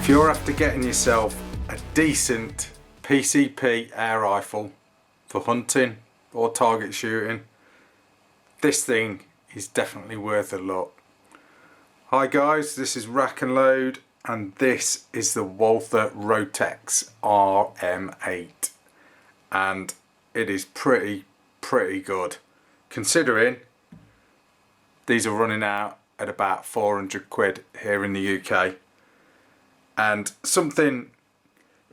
If you're after getting yourself a decent PCP air rifle for hunting or target shooting, this thing is definitely worth a look. Hi guys, this is RACKNLOAD and this is the Walther Rotex RM8, and it is pretty good considering these are running out at about 400 quid here in the UK, and something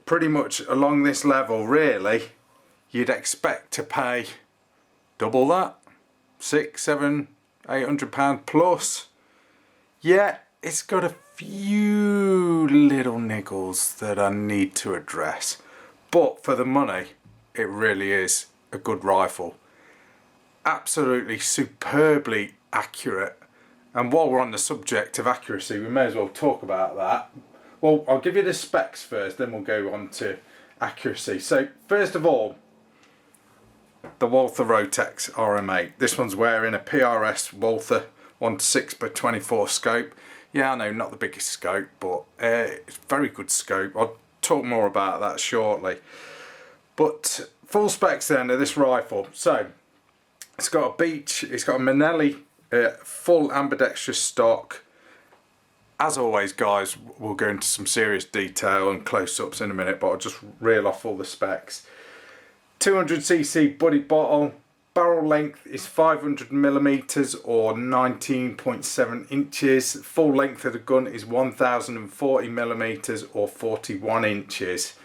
pretty much along this level really you'd expect to pay double that, £600–800 plus. Yeah, it's got a few little niggles that I need to address, but for the money it really is a good rifle. Absolutely superbly accurate. And while we're on the subject of accuracy, we may as well talk about that. Well, I'll give you the specs first, then we'll go on to accuracy. So first of all, the Walther Rotex RM8. This one's wearing a PRS Walther 1:6x24 scope. Yeah, I know, not the biggest scope, but it's very good scope. I'll talk more about that shortly. But full specs then of this rifle. So it's got a Beech, it's got a Minelli full ambidextrous stock. As always guys, we'll go into some serious detail and close-ups in a minute, but I'll just reel off all the specs. 200cc buddy bottle. Barrel length is 500mm or 19.7 inches. Full length of the gun is 1040mm or 41 inches.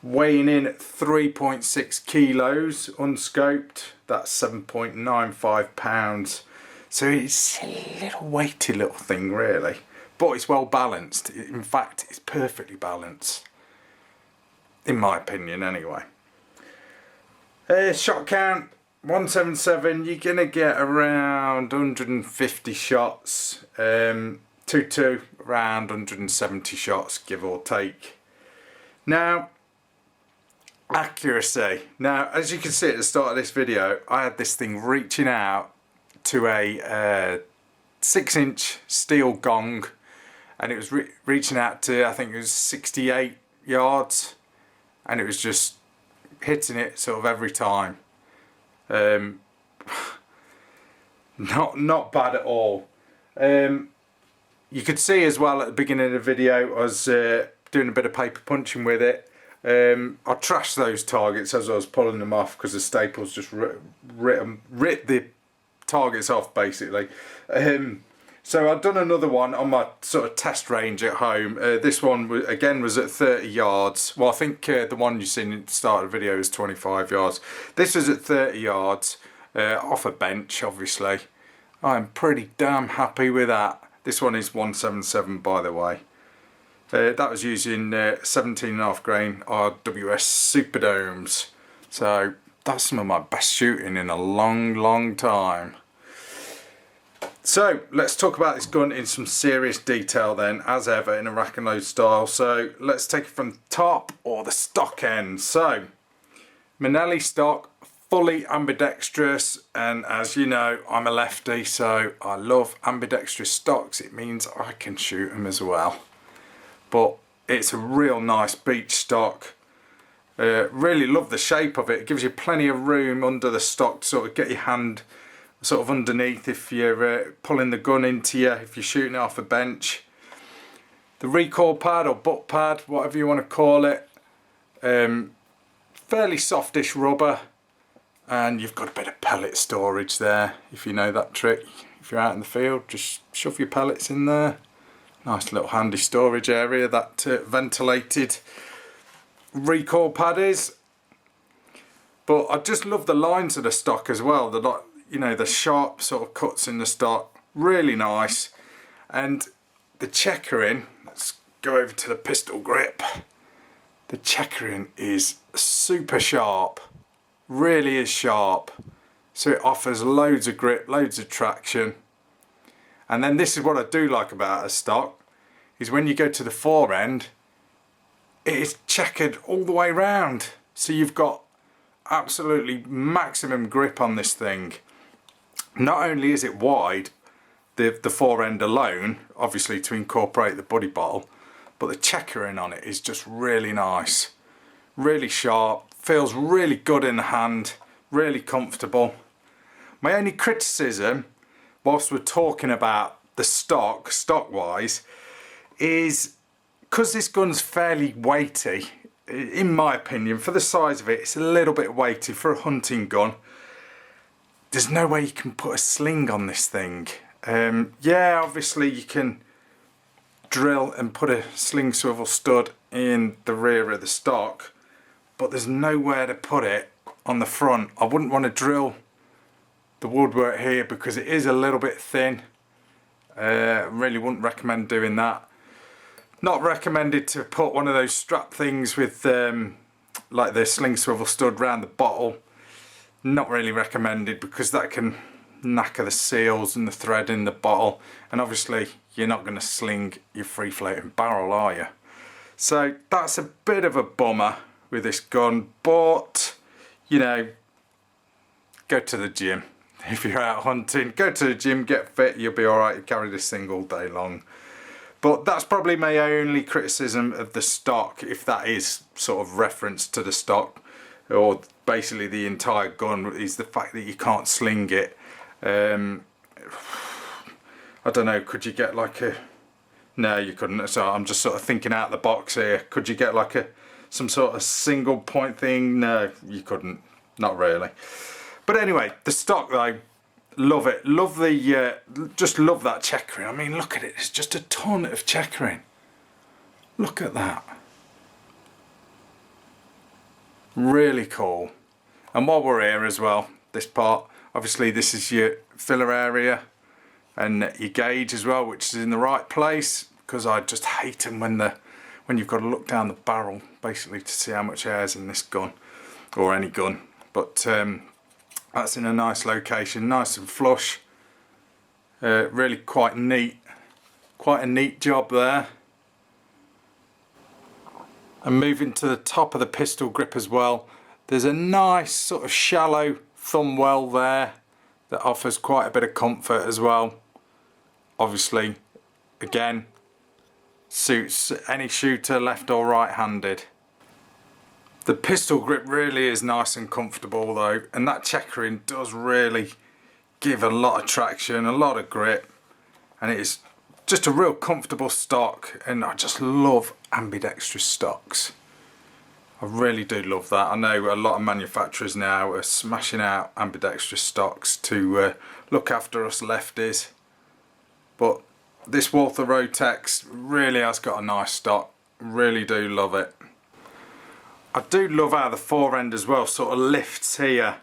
Weighing in at 3.6 kilos unscoped. That's 7.95 pounds. So it's a little weighty little thing really, but it's well balanced. In fact, it's perfectly balanced, in my opinion anyway. Shot count 177. You're gonna get around 150 shots. 2.2 around 170 shots, give or take. Now, accuracy. Now, as you can see at the start of this video, I had this thing reaching out to a 6-inch steel gong, and it was reaching out to, I think it was 68 yards, and it was just hitting it sort of every time. Not bad at all. You could see as well at the beginning of the video I was doing a bit of paper punching with it. I trashed those targets as I was pulling them off because the staples just ripped the targets off basically. So I've done another one on my sort of test range at home. This one again was at 30 yards. Well, I think the one you've seen at the start of the video is 25 yards. This was at 30 yards off a bench obviously. I'm pretty damn happy with that. This one is 177 by the way. That was using 17.5 grain RWS Superdomes. So that's some of my best shooting in a long time. So let's talk about this gun in some serious detail then, as ever in a rack and load style. So let's take it from the top or the stock end. So Minelli stock, fully ambidextrous, and as you know I'm a lefty, so I love ambidextrous stocks. It means I can shoot them as well. But it's a real nice Beech stock. Really love the shape of it. It gives you plenty of room under the stock to sort of get your hand sort of underneath if you're pulling the gun into you, if you're shooting it off a bench. The recoil pad or butt pad, whatever you want to call it, fairly softish rubber, and you've got a bit of pellet storage there if you know that trick. If you're out in the field, just shove your pellets in there. Nice little handy storage area that ventilated recoil pad is. But I just love the lines of the stock as well. The sharp sort of cuts in the stock, really nice. And the checkering, let's go over to the pistol grip. The checkering is super sharp, really is sharp. So it offers loads of grip, loads of traction. And then this is what I do like about a stock, is when you go to the fore end, it is checkered all the way round. So you've got absolutely maximum grip on this thing. Not only is it wide, the fore end alone, obviously to incorporate the buddy bottle, but the checkering on it is just really nice, really sharp, feels really good in the hand, really comfortable. My only criticism, whilst we're talking about the stock wise, is because this gun's fairly weighty, in my opinion, for the size of it, it's a little bit weighty for a hunting gun. There's no way you can put a sling on this thing. Yeah, obviously you can drill and put a sling swivel stud in the rear of the stock, but there's nowhere to put it on the front. I wouldn't want to drill the woodwork here because it is a little bit thin. Really wouldn't recommend doing that. Not recommended to put one of those strap things with like the sling swivel stud round the bottle. Not really recommended because that can knacker the seals and the thread in the bottle, and obviously you're not going to sling your free floating barrel, are you? So that's a bit of a bummer with this gun, but you know, go to the gym. If you're out hunting, go to the gym, get fit, you'll be alright. You carry this thing all day long. But that's probably my only criticism of the stock, if that is sort of reference to the stock, or basically the entire gun, is the fact that you can't sling it. I don't know, could you get like a... No, you couldn't. So I'm just sort of thinking out the box here. Could you get like some sort of single point thing? No, you couldn't. Not really. But anyway, the stock though, love it. Love the, just love that checkering. I mean, look at it. It's just a ton of checkering. Look at that. Really cool. And while we're here as well, this part, obviously this is your filler area and your gauge as well, which is in the right place, because I just hate them when you've got to look down the barrel basically to see how much air's in this gun, or any gun. But that's in a nice location, nice and flush. Really quite neat. Quite a neat job there. And moving to the top of the pistol grip as well, there's a nice sort of shallow thumb well there that offers quite a bit of comfort as well. Obviously, again, suits any shooter, left or right handed. The pistol grip really is nice and comfortable though, and that checkering does really give a lot of traction, a lot of grip, and it is just a real comfortable stock, and I just love ambidextrous stocks. I really do love that. I know a lot of manufacturers now are smashing out ambidextrous stocks to look after us lefties, but this Walther Rotex really has got a nice stock. Really do love it. I do love how the fore end as well sort of lifts here.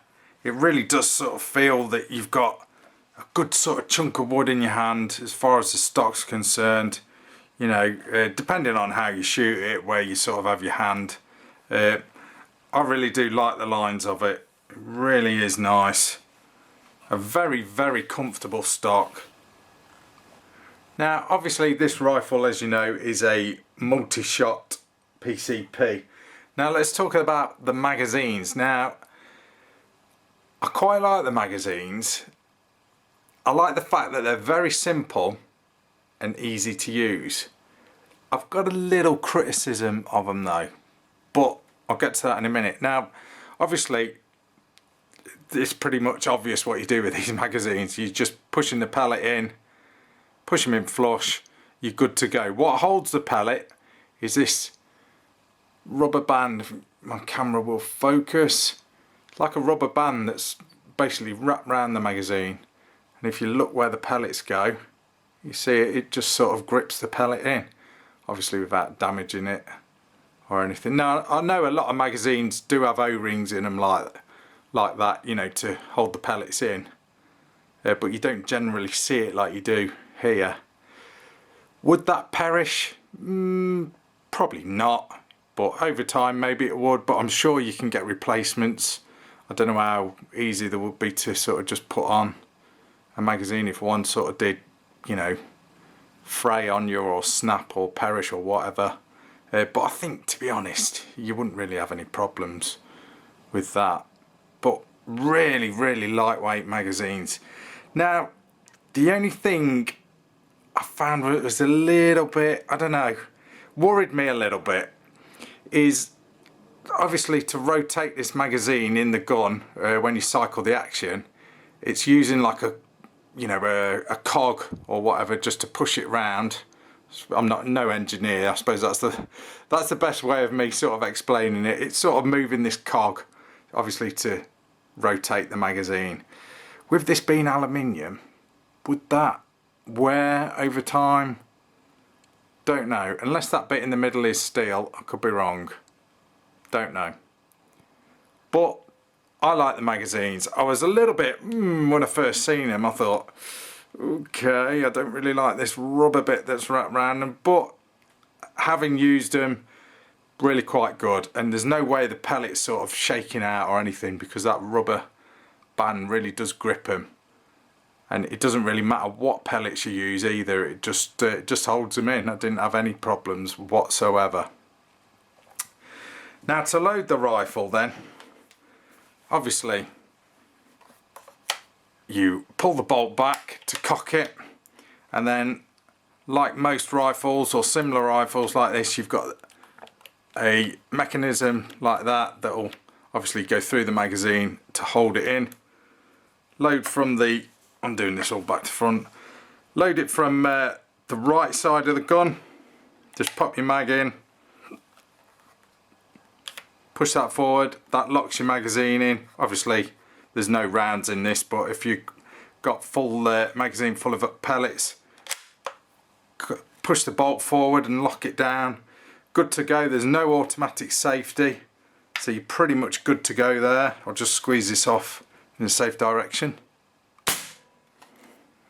It really does sort of feel that you've got a good sort of chunk of wood in your hand as far as the stock's concerned. You know, depending on how you shoot it, where you sort of have your hand. I really do like the lines of it. It really is nice. A very, very comfortable stock. Now, obviously this rifle, as you know, is a multi-shot PCP. Now let's talk about the magazines. Now, I quite like the magazines. I like the fact that they're very simple and easy to use. I've got a little criticism of them though, but I'll get to that in a minute. Now, obviously, it's pretty much obvious what you do with these magazines. You're just pushing the pellet in, push them in flush, you're good to go. What holds the pellet is this rubber band. If my camera will focus. It's like a rubber band that's basically wrapped around the magazine, and if you look where the pellets go, you see it just sort of grips the pellet in, obviously without damaging it or anything. Now I know a lot of magazines do have O-rings in them like that, you know, to hold the pellets in, but you don't generally see it like you do here. Would that perish? Probably not. But over time maybe it would, but I'm sure you can get replacements. I don't know how easy there would be to sort of just put on a magazine if one sort of did, you know, fray on you or snap or perish or whatever. But I think, to be honest, you wouldn't really have any problems with that. But really, really lightweight magazines. Now, the only thing I found was a little bit, I don't know, worried me a little bit is obviously to rotate this magazine in the gun when you cycle the action. It's using like a, you know, a cog or whatever just to push it round. I'm no engineer. I suppose that's the best way of me sort of explaining it. It's sort of moving this cog, obviously, to rotate the magazine. With this being aluminium, would that wear over time? Don't know. Unless that bit in the middle is steel, I could be wrong. Don't know. But I like the magazines. I was a little bit, when I first seen them, I thought, okay, I don't really like this rubber bit that's wrapped around them, but having used them, really quite good. And there's no way the pellet's sort of shaking out or anything, because that rubber band really does grip them. And it doesn't really matter what pellets you use either, it just holds them in. I didn't have any problems whatsoever. Now to load the rifle then, obviously you pull the bolt back to cock it, and then like most rifles or similar rifles like this, you've got a mechanism like that that will obviously go through the magazine to hold it in. Load from the, I'm doing this all back to front, load it from the right side of the gun, just pop your mag in, push that forward, that locks your magazine in. Obviously there's no rounds in this, but if you've got full magazine full of pellets, push the bolt forward and lock it down. Good to go. There's no automatic safety, so you're pretty much good to go there. I'll just squeeze this off in a safe direction.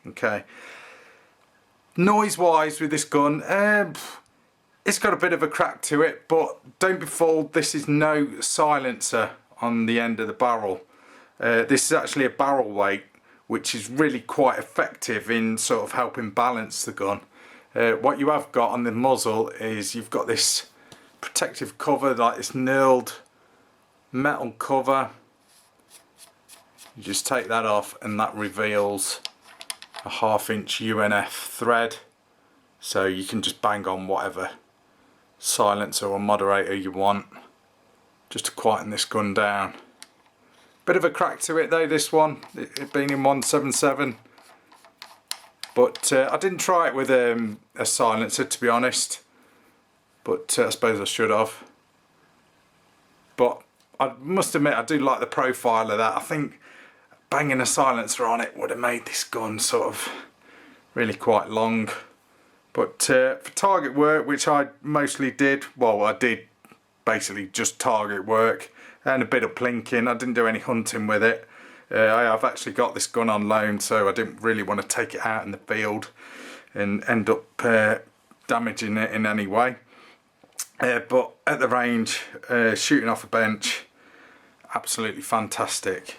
Okay. Noise wise with this gun, it's got a bit of a crack to it, but don't be fooled, this is no silencer on the end of the barrel. This is actually a barrel weight, which is really quite effective in sort of helping balance the gun. What you have got on the muzzle is you've got this protective cover, like this knurled metal cover. You just take that off and that reveals a 1/2" UNF thread, so you can just bang on whatever silencer or moderator you want just to quieten this gun down. Bit of a crack to it though, this one, it being in 177, but I didn't try it with a silencer, to be honest, but I suppose I should have. But I must admit, I do like the profile of that. I think banging a silencer on it would have made this gun sort of really quite long. But for target work, which I mostly did, well, I did basically just target work and a bit of plinking. I didn't do any hunting with it. I've actually got this gun on loan, so I didn't really want to take it out in the field and end up damaging it in any way. But at the range, shooting off a bench, absolutely fantastic.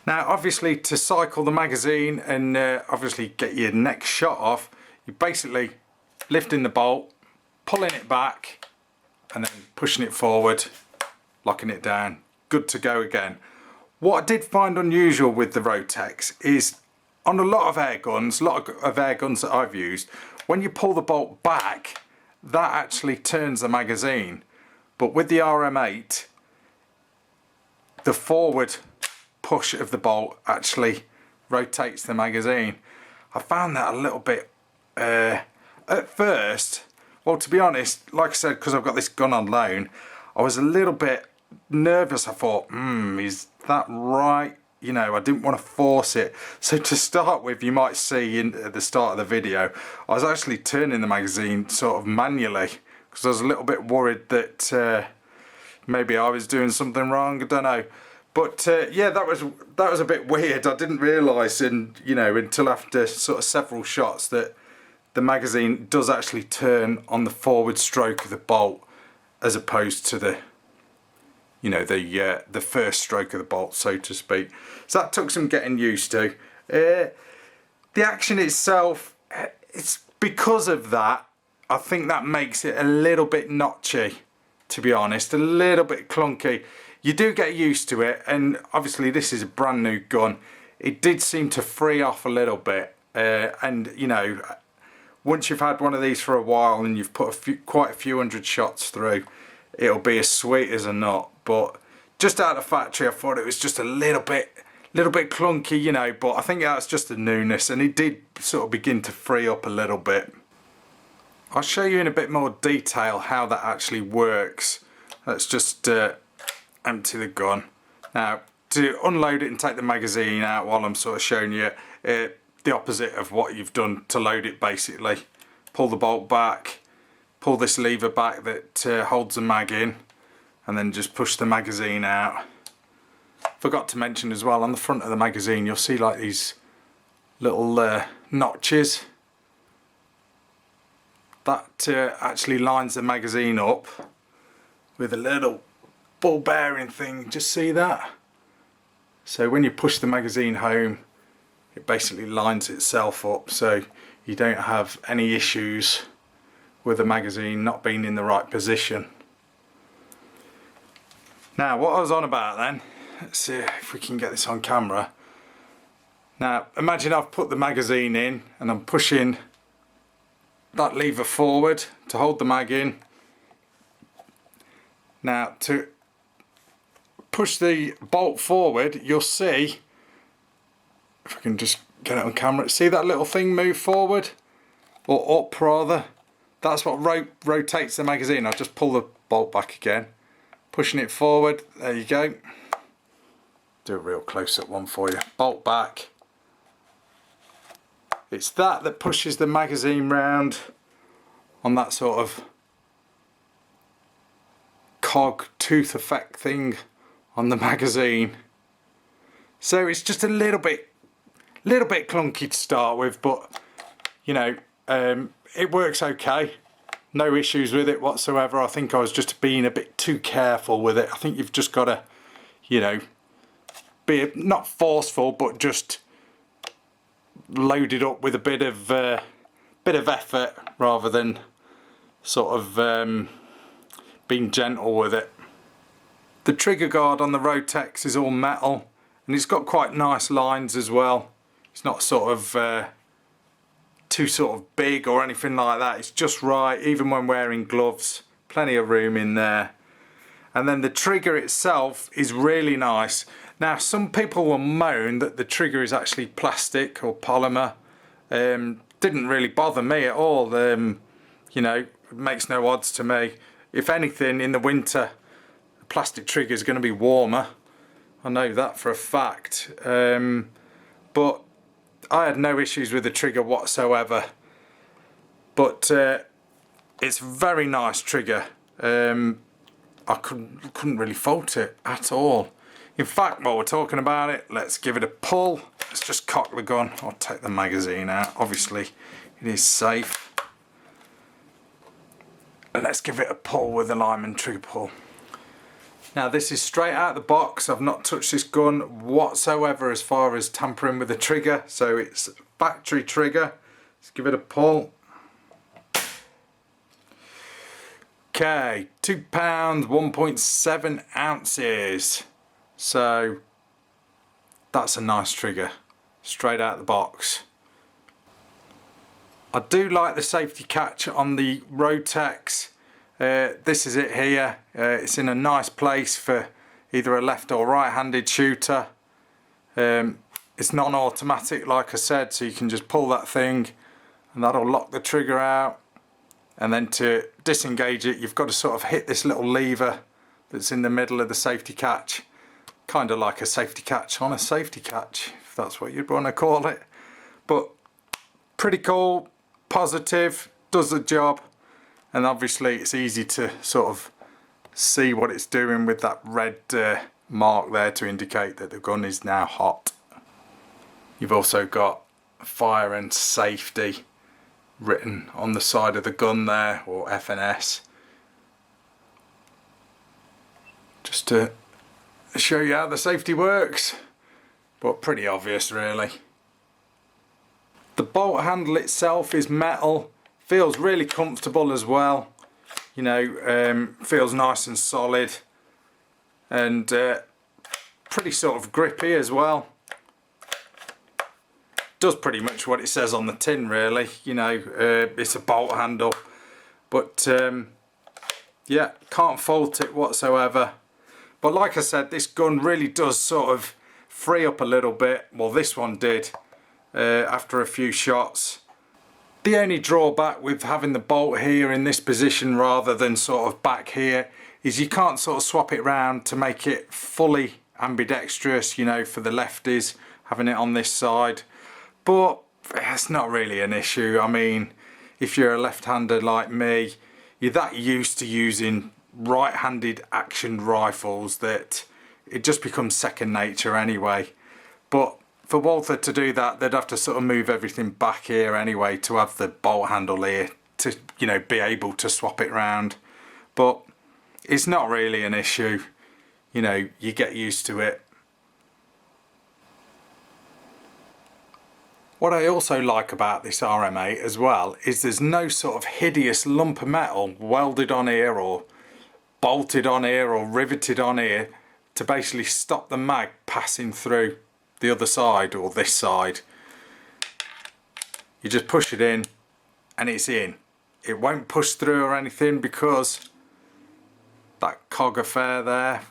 Now obviously to cycle the magazine and obviously get your next shot off, you're basically lifting the bolt, pulling it back and then pushing it forward, locking it down, good to go again. What I did find unusual with the Rotex is on a lot of air guns that I've used, when you pull the bolt back, that actually turns the magazine. But with the RM8, the forward push of the bolt actually rotates the magazine. I found that a little bit, at first, well, to be honest, like I said, because I've got this gun on loan, I was a little bit nervous. I thought, is that right? You know, I didn't want to force it. So to start with, you might see at the start of the video, I was actually turning the magazine sort of manually because I was a little bit worried that maybe I was doing something wrong. I don't know. But yeah, that was a bit weird. I didn't realise, until after sort of several shots, that the magazine does actually turn on the forward stroke of the bolt, as opposed to the first stroke of the bolt, so to speak. So that took some getting used to. The action itself, it's because of that, I think that makes it a little bit notchy, to be honest, a little bit clunky. You do get used to it, and obviously this is a brand new gun. It did seem to free off a little bit, and once you've had one of these for a while and you've put quite a few hundred shots through, it'll be as sweet as a nut. But just out of the factory, I thought it was just a little bit clunky, you know, but I think that's just the newness, and it did sort of begin to free up a little bit. I'll show you in a bit more detail how that actually works. Let's just empty the gun. Now, to unload it and take the magazine out while I'm sort of showing you the opposite of what you've done to load it, basically. Pull the bolt back, pull this lever back that holds the mag in, and then just push the magazine out. Forgot to mention as well, on the front of the magazine you'll see like these little notches. That actually lines the magazine up with a little ball bearing thing, just see that? So when you push the magazine home, it basically lines itself up, so you don't have any issues with the magazine not being in the right position. Now, what I was on about then, let's see if we can get this on camera. Now, imagine I've put the magazine in and I'm pushing that lever forward to hold the mag in. Now, to push the bolt forward, you'll see, if I can just get it on camera, see that little thing move forward, or up rather? That's what rotates the magazine. I'll just pull the bolt back again, pushing it forward, there you go. Do a real close-up one for you. Bolt back. It's that pushes the magazine round on that sort of cog tooth effect thing on the magazine. So it's just a little bit clunky to start with, but you know, it works okay. No issues with it whatsoever. I think I was just being a bit too careful with it. I think you've just got to, you know, be not forceful, but just load it up with a bit of effort rather than sort of being gentle with it. The trigger guard on the Rotex is all metal, and it's got quite nice lines as well. It's not sort of too sort of big or anything like that. It's just right, even when wearing gloves. Plenty of room in there. And then the trigger itself is really nice. Now, some people will moan that the trigger is actually plastic or polymer. Didn't really bother me at all. You know, it makes no odds to me. If anything, in the winter, a plastic trigger is going to be warmer. I know that for a fact. But I had no issues with the trigger whatsoever. But it's a very nice trigger. I couldn't really fault it at all. In fact, while we're talking about it, let's give it a pull. Let's just cock the gun. I'll take the magazine out. Obviously, it is safe. And let's give it a pull with the Lyman trigger pull. Now, this is straight out of the box. I've not touched this gun whatsoever as far as tampering with the trigger. So it's a factory trigger. Let's give it a pull. Okay, 2 pounds, 1.7 ounces. So that's a nice trigger, straight out the box. I do like the safety catch on the Rotex. This is it here. It's in a nice place for either a left or right-handed shooter. It's non-automatic, like I said, so you can just pull that thing and that'll lock the trigger out. And then to disengage it, you've got to sort of hit this little lever that's in the middle of the safety catch. Kind of like a safety catch on a safety catch, if that's what you'd want to call it. But pretty cool, positive, does the job. And obviously it's easy to sort of see what it's doing with that red mark there to indicate that the gun is now hot. You've also got fire and safety written on the side of the gun there, or FNS. Just to show you how the safety works, but pretty obvious really. The bolt handle itself is metal, feels really comfortable as well, you know, feels nice and solid, and pretty sort of grippy as well. does pretty much what it says on the tin really, you know. It's a bolt handle, but yeah, can't fault it whatsoever. But like I said, this gun really does sort of free up a little bit. Well, this one did after a few shots. The only drawback with having the bolt here in this position rather than sort of back here is you can't sort of swap it round to make it fully ambidextrous, you know, for the lefties, having it on this side. But it's not really an issue. I mean, if you're a left-hander like me, you're that used to using right-handed action rifles that it just becomes second nature anyway. But for Walther to do that, they'd have to sort of move everything back here anyway to have the bolt handle here to, you know, be able to swap it round. But it's not really an issue, you know, you get used to it. What I also like about this RM8 as well is there's no sort of hideous lump of metal welded on here or bolted on here or riveted on here to basically stop the mag passing through the other side or this side. You just push it in and it's in. It won't push through or anything because that cog affair there,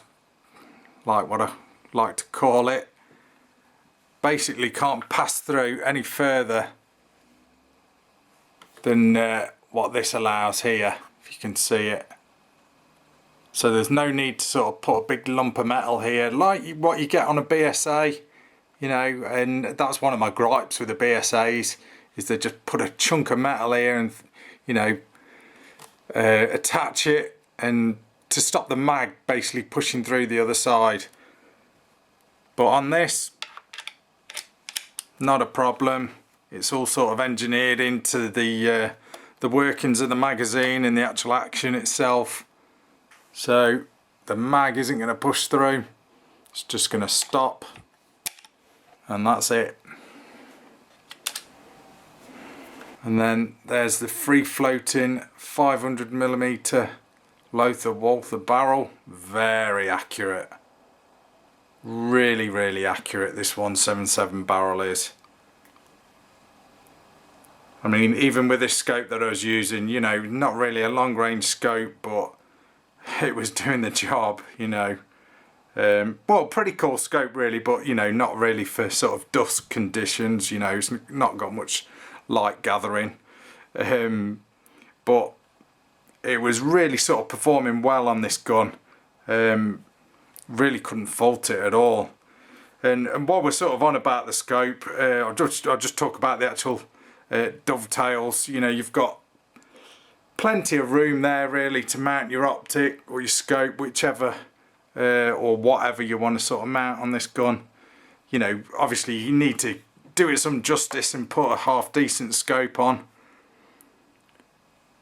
like what I like to call it, basically can't pass through any further than what this allows here, if you can see it. So there's no need to sort of put a big lump of metal here like what you get on a BSA, you know. And that's one of my gripes with the BSAs, is they just put a chunk of metal here and, you know, attach it and to stop the mag basically pushing through the other side. But on this, not a problem. It's all sort of engineered into the workings of the magazine and the actual action itself. So the mag isn't going to push through. It's just going to stop, and that's it. And then there's the free floating 500mm Lothar Walther barrel. Very accurate. Really, really accurate, this 177 barrel is. I mean, even with this scope that I was using, you know, not really a long range scope, but it was doing the job, you know. Well, pretty cool scope really, but, you know, not really for sort of dusk conditions, you know. It's not got much light gathering. But it was really sort of performing well on this gun. Really couldn't fault it at all. And while we're sort of on about the scope, I'll just talk about the actual dovetails. You know, you've got plenty of room there really to mount your optic or your scope, whichever or whatever you want to sort of mount on this gun. You know, obviously you need to do it some justice and put a half decent scope on.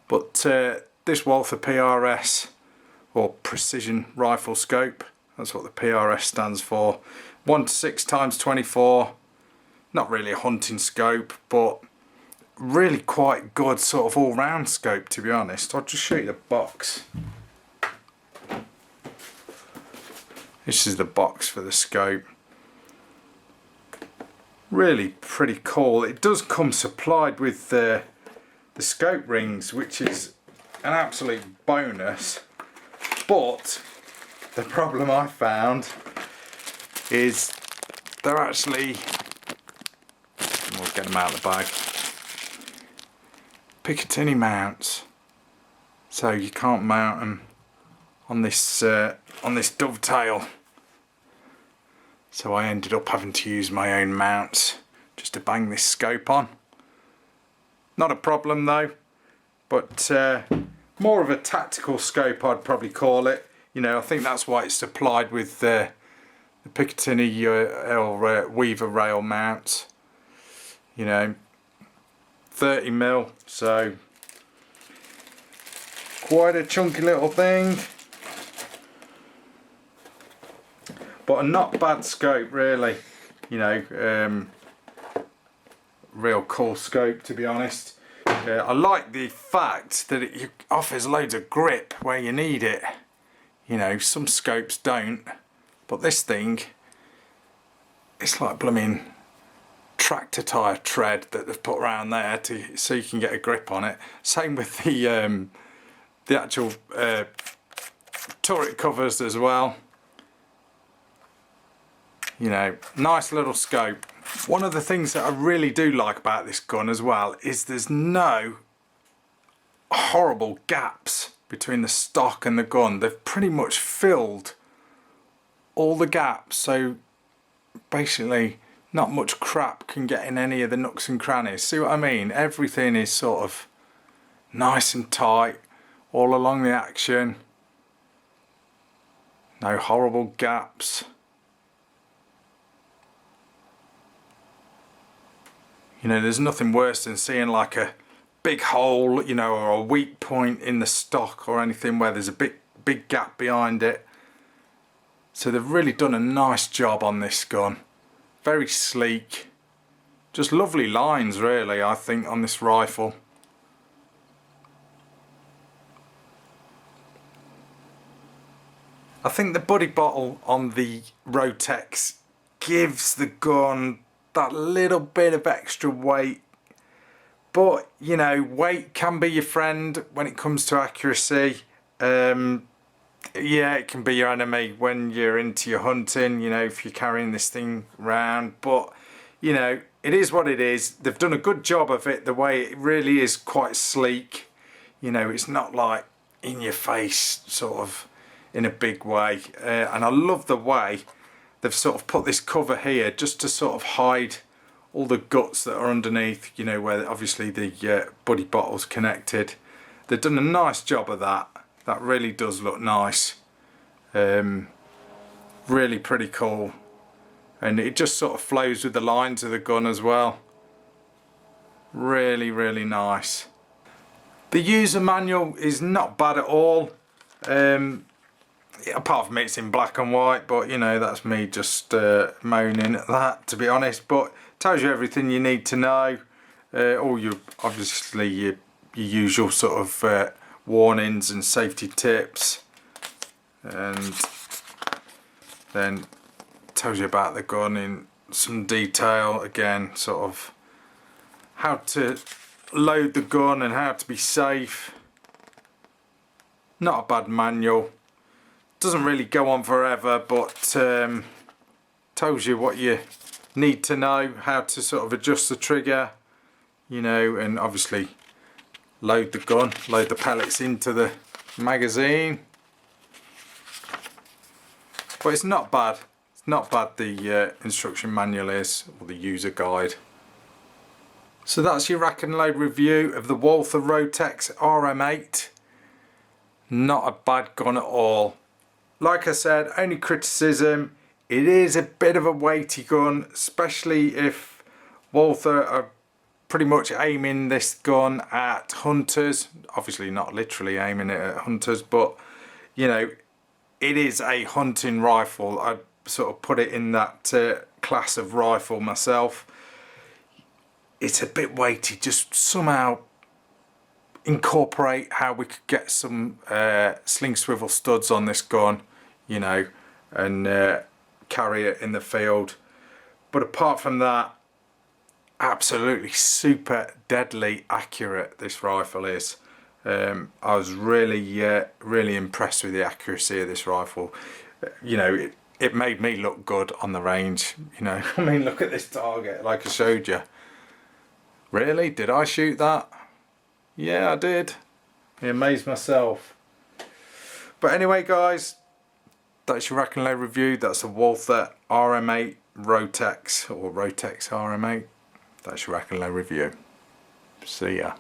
But this Walther PRS, or Precision Rifle Scope, that's what the PRS stands for. 1:6x24. Not really a hunting scope, but really quite good sort of all-round scope, to be honest. I'll just show you the box. This is the box for the scope. Really pretty cool. It does come supplied with the scope rings, which is an absolute bonus. But the problem I found is they're actually, we'll get them out of the bag, Picatinny mounts, so you can't mount them on this dovetail. So I ended up having to use my own mounts just to bang this scope on. Not a problem though, but more of a tactical scope I'd probably call it. You know, I think that's why it's supplied with the Picatinny or Weaver rail mounts. You know, 30mm, so quite a chunky little thing. But a not bad scope really. You know, real cool scope, to be honest. I like the fact that it offers loads of grip where you need it. You know, some scopes don't, but this thing, it's like blooming tractor tyre tread that they've put around there so you can get a grip on it. Same with the actual turret covers as well. You know, nice little scope. One of the things that I really do like about this gun as well is there's no horrible gaps between the stock and the gun. They've pretty much filled all the gaps, so basically not much crap can get in any of the nooks and crannies. See what I mean? Everything is sort of nice and tight all along the action. No horrible gaps. You know, there's nothing worse than seeing like a big hole, you know, or a weak point in the stock or anything where there's a big gap behind it. So they've really done a nice job on this gun. Very sleek. Just lovely lines really, I think, on this rifle. I think the buddy bottle on the Rotex gives the gun that little bit of extra weight, but you know, weight can be your friend when it comes to accuracy. Yeah, it can be your enemy when you're into your hunting, you know, if you're carrying this thing around, but you know, it is what it is. They've done a good job of it, the way it really is quite sleek. You know, it's not like in your face sort of in a big way, and I love the way they've sort of put this cover here just to sort of hide all the guts that are underneath, you know, where obviously the buddy bottle's connected. They've done a nice job of that. That really does look nice. Really pretty cool. And it just sort of flows with the lines of the gun as well. Really, really nice. The user manual is not bad at all. Apart from it's in black and white, but you know, that's me just moaning at that, to be honest. But tells you everything you need to know. All your obviously your usual sort of warnings and safety tips, and then tells you about the gun in some detail. Again, sort of how to load the gun and how to be safe. Not a bad manual. Doesn't really go on forever, but tells you what you need to know, how to sort of adjust the trigger, you know, and obviously load the gun, load the pellets into the magazine. But it's not bad. It's not bad, the instruction manual is, or the user guide. So that's your rack and load review of the Walther Rotex RM8. Not a bad gun at all. Like I said, only criticism, it is a bit of a weighty gun, especially if Walther are pretty much aiming this gun at hunters. Obviously not literally aiming it at hunters, but you know, it is a hunting rifle. I'd sort of put it in that class of rifle myself. It's a bit weighty. Just somehow incorporate how we could get some sling swivel studs on this gun, you know, and carry it in the field. But apart from that, absolutely super deadly accurate this rifle is. I was really impressed with the accuracy of this rifle. You know, it made me look good on the range, you know. I mean, look at this target, like I showed you. Really? Did I shoot that? Yeah, I did. I amazed myself. But anyway, guys, that's your rack and load review. That's the Walther RM8 Rotex, or Rotex RM8. That's your rack and load review. See ya.